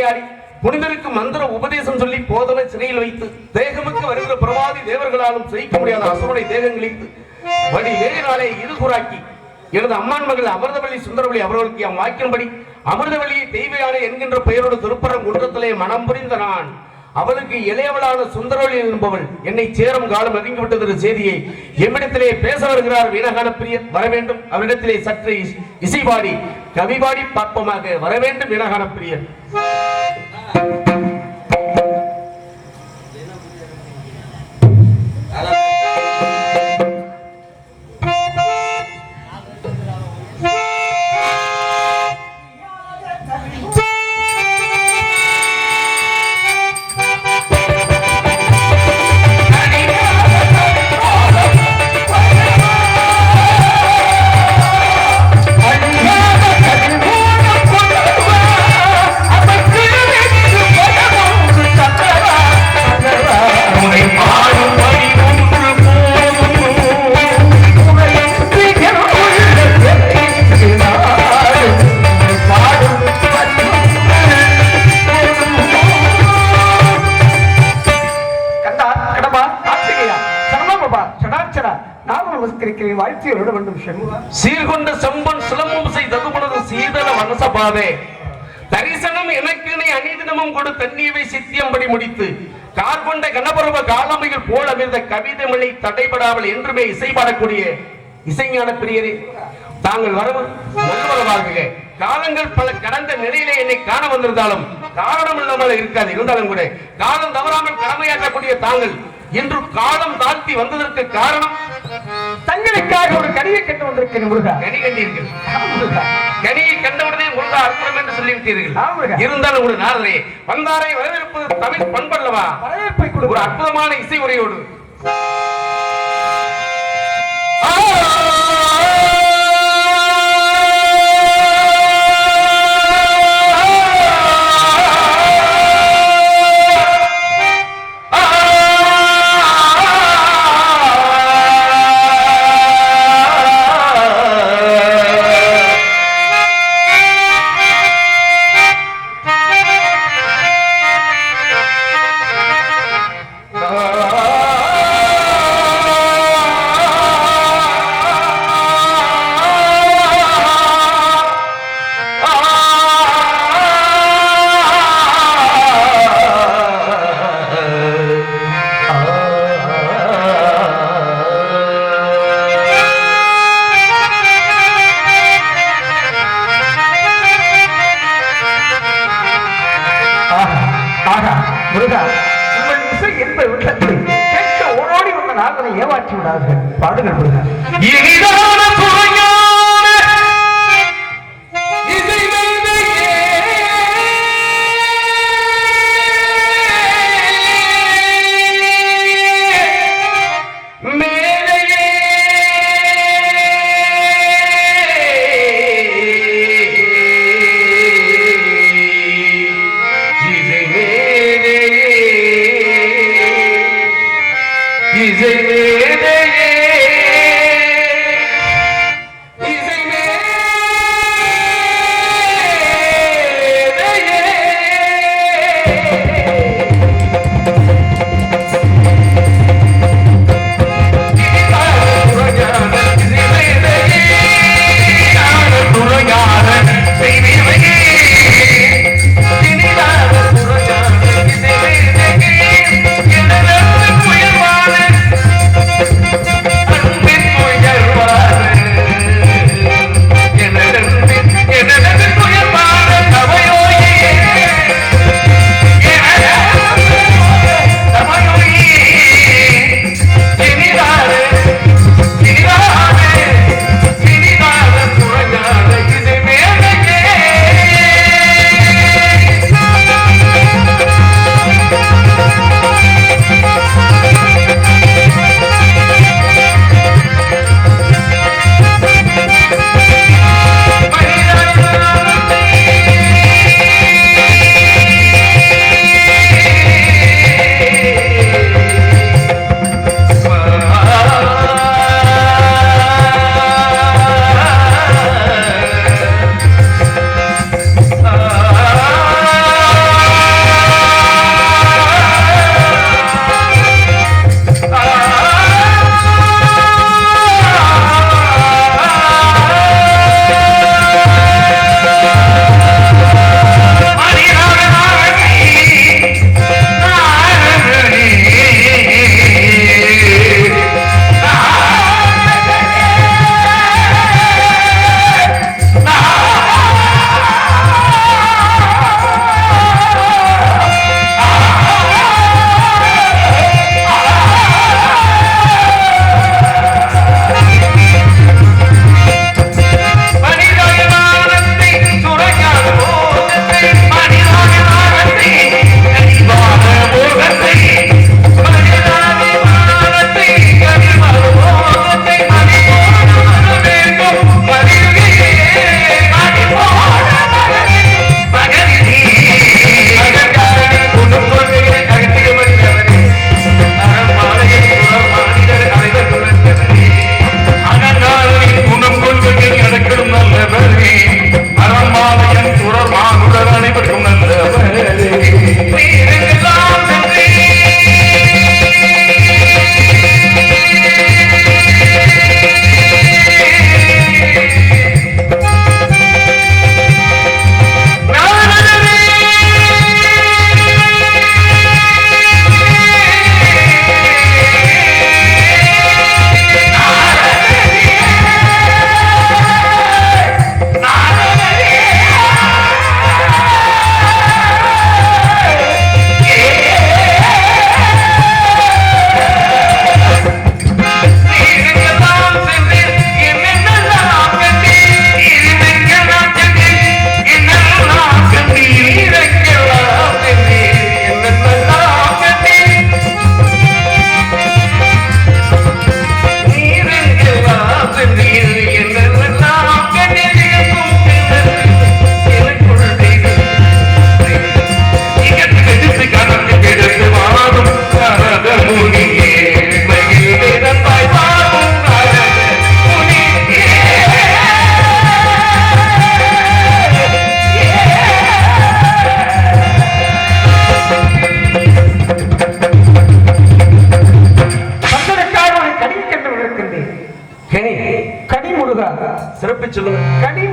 விளையாடி புனிதருக்கு மந்திர உபதேசம் சொல்லி போதனை சிறையில் வைத்து தேகமுக்கு வருகிற பிரவாதி தேவர்களாலும் செய்ய முடியாத அசுரனை தேகங்களித்து வடி வேறு நாளை இருகுறாக்கி எனது அம்மான் மகள் அமிர்தவள்ளி சுந்தரவள்ளி அவர்களுக்கு என் வாக்கின்படி அமிர்தவள்ளியை தெய்வயானை என்கின்ற பெயரோடு திருப்பரங்குன்றத்திலே மனம் புரிந்த நான் அவளுக்கு இளையவளான சுந்தரவள்ளி என்பவள் என்னை சேரும் காலம் நெருங்கிவிட்டது செய்தியை எம்மிடத்திலே பேச வருகிறார் வீணகான பிரியர் வர வேண்டும். அவரிடத்திலே சற்று இசைபாடி கவிபாடி பார்ப்பமாக வர வேண்டும் வீணகான பிரியர். சீர்கொண்ட செம்பன் சிலம்பம் செய்தது சீதள வனசபாவே தரிசனம் எனக்கு அநீதினமும் கொடு தண்ணீரை சித்தியம்படி முடித்து கார்கொண்ட கனபருவ காலமையில் போல் அமிர்ந்த கவிதை மொழி தடைபடாமல் என்றுமே இசைபாடக்கூடிய இசைஞான பிரியரே தாங்கள் வரவு நல்வரவாகுக. காலங்கள் பல கடந்த நிலையிலே என்னை காண வந்திருந்தாலும் காரணம் இல்லாமல் இருக்காது. இருந்தாலும் கூட காலம் தவறாமல் கடமையாற்றக்கூடிய தாங்கள் இன்று காலம் தாழ்த்தி வந்ததற்கு காரணம் தங்களுக்காக ஒரு கனியை கண்டு வந்திருக்கிறேன் முருகா. கனி கண்டீர்கள். கனியை கண்டவுடனே முருகா அற்புதம் என்று சொல்லிவிட்டீர்கள். இருந்தாலும் ஒரு நாளே வந்தாரை வரவேற்பது தமிழ் பண்பல்லவா? வரவேற்பை கொடு. ஒரு அற்புதமான இசை உரையோடு ஏமாற்றி விடார்கள். பாடுகள்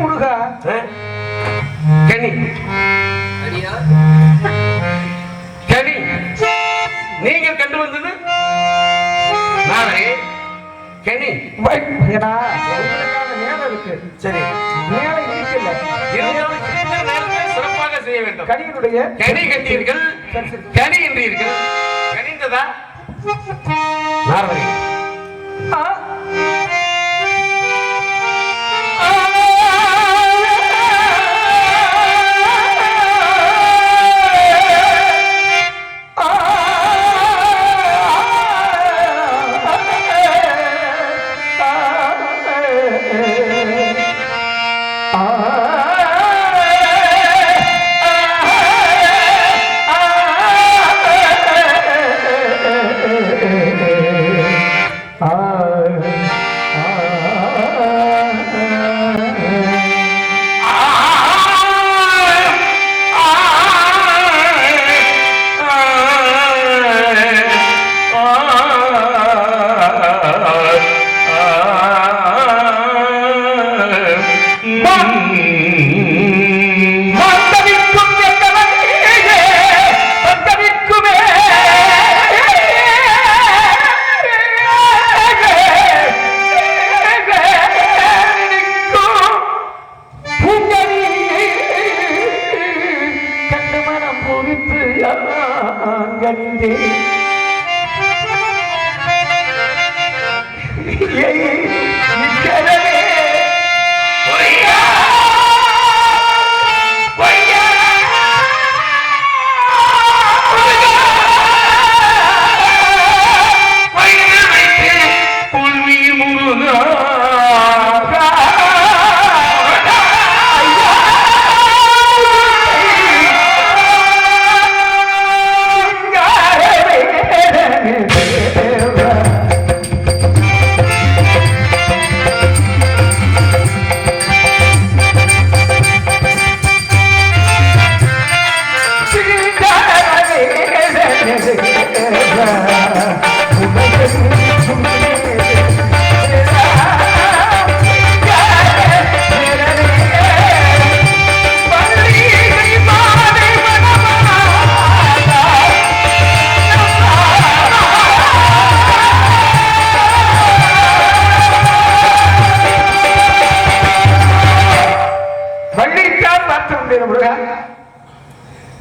முருகா. கனி கனி நீங்கள் கண்டு வந்தது நாளை கனி. உங்களுக்கான நேரம் இருக்கு. சரி, நேரம் இருக்கல. இருந்தாலும் இந்த நேரத்தில் சிறப்பாக செய்ய வேண்டும். கனியினுடைய கனி கண்டீர்கள், கனி என்றீர்கள். கனிந்ததா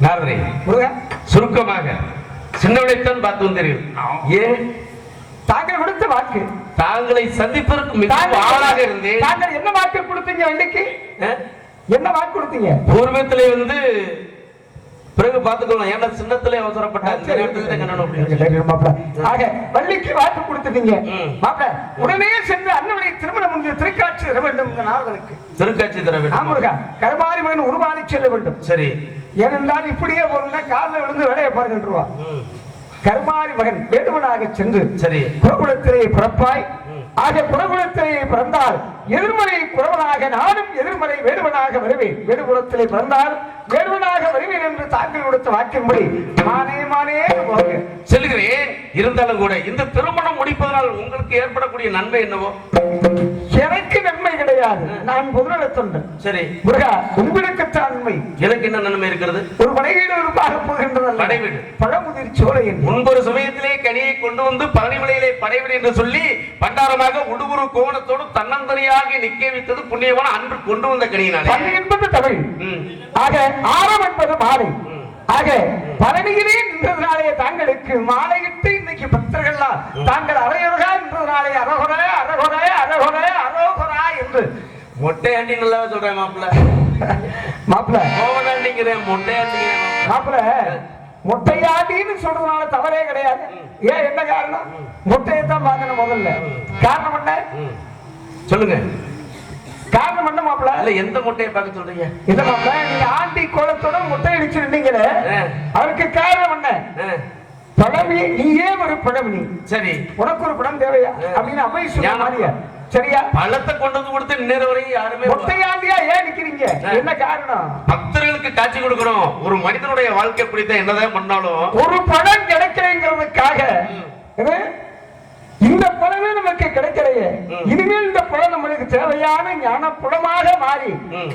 நாரதரே? சுருக்கமாக சின்னவளைத்தான் பார்த்து வந்தீர்கள். ஏன் தாங்கள் கொடுத்த வாக்கு, தாங்களை சந்திப்பதற்கு மிகவும் ஆளாக இருந்தேன். தாங்கள் என்ன வாக்கு கொடுத்தீங்க? வள்ளிக்கு என்ன வாக்கு கொடுத்தீங்க? பூர்வத்திலே வந்து பிறகு பார்த்துக்கலாம். ஏன்னா சின்னத்திலே அவசரப்பட்டாங்க. வள்ளிக்கு வாக்கு கொடுத்துட்டீங்க. உடனே சென்று அண்ணனுடைய திருமணம் முடிஞ்ச திருக்காட்சி தர வேண்டும். நாவலுக்கு திருக்காட்சி தர வேண்டும். கருமாரி மகன் உருவானி செல்ல வேண்டும். சரி, ஏனென்றால் இப்படியே போனா காலில் விழுந்து வேலையை பாருங்கன்றுவா. கருமாரி மகன் வேடுவனாக சென்று சரி குருகுலத்திலே பிறப்பாய். ஆக குருகுலத்திலே பிறந்தால் எதிர்மறை குறவனாக நானும் எதிர்மறை வேடுவனாக வருவேன். வேடுகுலத்திலே பிறந்தால் வேடுவனாக வருவேன் என்று தாங்கள் கொடுத்த வாக்கின்படி மானே செல்கிறேன். இருந்தாலும் கூட இந்த திருமணம் முடிப்பதனால் உங்களுக்கு ஏற்படக்கூடிய நன்மை என்னவோ? எனக்கு நன்மை கிடையாது. நான் பொதுநலத்தொண்டன். சரி முருகா, உங்களுக்குத்தான் நன்மை. எனக்கு என்ன நன்மை இருக்கிறது? ஒரு படைவீடு உருவாக போகின்றது. படைவீடு பழமுதிர் சோலை. முன்பொரு சமயத்திலே கனியை கொண்டு வந்து பழனிமலையிலே படைவீடு என்று சொல்லி பண்டாரமாக உடுகுறு கோவணத்தோடு தன்னந்தனியாக நிக்க வைத்தது புண்ணியமான அன்று கொண்டு வந்த கனியினாலே. என்பது தமிழ். ஆக ஆரம் என்பது மாலை. ஆக பழனியிலே நின்றதுனாலே தாங்களுக்கு மாலையிட்டு இன்னைக்கு பக்தர்கள்லாம் தாங்கள் அரையொருகா என்றதுனாலே அரகுர அரகுர அரகுர அரோகுரா என்று மொட்டையாண்டி நல்லா சொல்றேன் மாப்பிள்ள. மாப்பிள்ள கோவனாண்டிங்கிறேன், மொட்டையாண்டிங்கிறேன் மாப்பிள்ள. மொட்டையாண்டின்னு சொல்றதுனால தவறே கிடையாது. ஏன் என்ன காரணம்? மொட்டையத்தான் பார்க்கணும் முதல்ல. காரணம் என்ன சொல்லுங்க. காரணம் என்ன மாப்பிள்ள? இல்ல எந்த முட்டையை பார்க்க சொல்றீங்க? இந்த மாப்பிள்ள நீங்க ஆண்டி கோலத்தோட முட்டை அடிச்சு நின்னீங்களே, அதுக்கு காரணம் என்ன? பழமி, நீயே ஒரு பழமி. சரி, உனக்கு ஒரு படம் தேவையா அப்படின்னு அவை சொன்னாங்க. சரியா? பழத்தை கொண்டு வந்து கொடுத்து நேர வரையும் யாருமே முட்டையாண்டியா ஏன் நிக்கிறீங்க? என்ன காரணம்? பக்தர்களுக்கு காட்சி கொடுக்கணும். ஒரு மனிதனுடைய வாழ்க்கை பிடித்த என்னதான் பண்ணாலும் ஒரு படம் கிடைக்கிறதுக்காக இந்த புலமே நமக்கு கிடைக்கலையே, இனிமேல் இந்த புலம் நம்மளுக்கு தேவையான ஞான புலமாக மாறி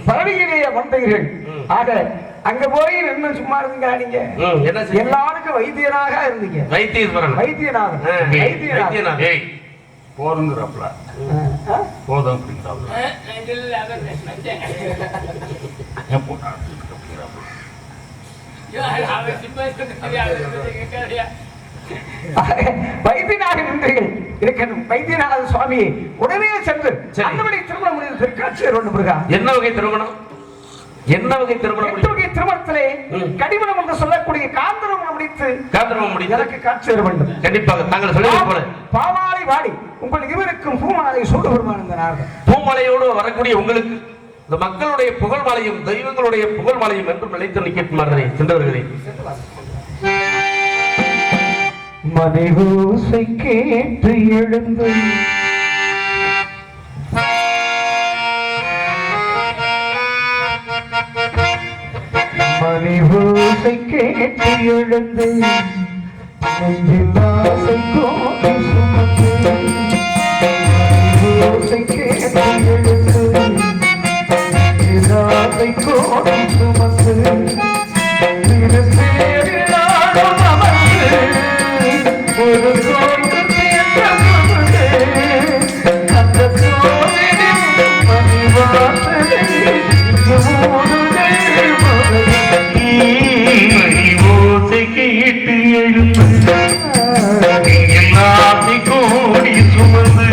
பறவையிலேயே வந்தீர்கள். ஆக அங்க போய் என்ன சும்மா இருந்தீங்க, நீங்க எல்லாருக்கும் வைத்தியராக இருந்தீங்க. வைத்தியநாதன் போதுங்கிறப்பல போதும் வைத்தியநாக நின்றீர்கள் இருக்கணும். வைத்தியநாத சுவாமி உடனே சென்று அந்தபடி திருமணம் முடிந்து திருக்காட்சியர் ஒன்று முருகா. என்ன வகை திருமணம்? என்ன வகை திருமணம்? எட்டு வகை திருமணத்திலே கடிமணம் என்று சொல்லக்கூடிய காந்தரம் முடித்து எனக்கு காட்சி தர வேண்டும். கண்டிப்பாக தாங்கள் சொல்லியது போல பாவாலை வாடி உங்கள் இருவருக்கும் பூமாலை சூடு பெருமான் இந்த நார்கள் பூமாலையோடு வரக்கூடிய உங்களுக்கு இந்த மக்களுடைய புகழ் மாலையும் தெய்வங்களுடைய புகழ் மாலையும் என்றும் நிலைத்து நிற்கின்றார்களே சென்றவர்களே. மதிகூசை கேட்டு எழுந்து மணிபூசை கேட்டு எழுந்து நெஞ்சிலாசை கோடி சுமந்து மணிபூசை கேட்டு எழுந்து நெஞ்சிலாசை கோடி சுமந்து திருப்பேரிலாடும் அமர்ந்து ஒரு சோர்ந்து தேர்ந்தது அந்த சோரின் மணிவாசலை ஓசை கேட்டு எழுந்து எல்லாத்தை கோடி சுமந்து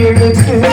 எடுத்து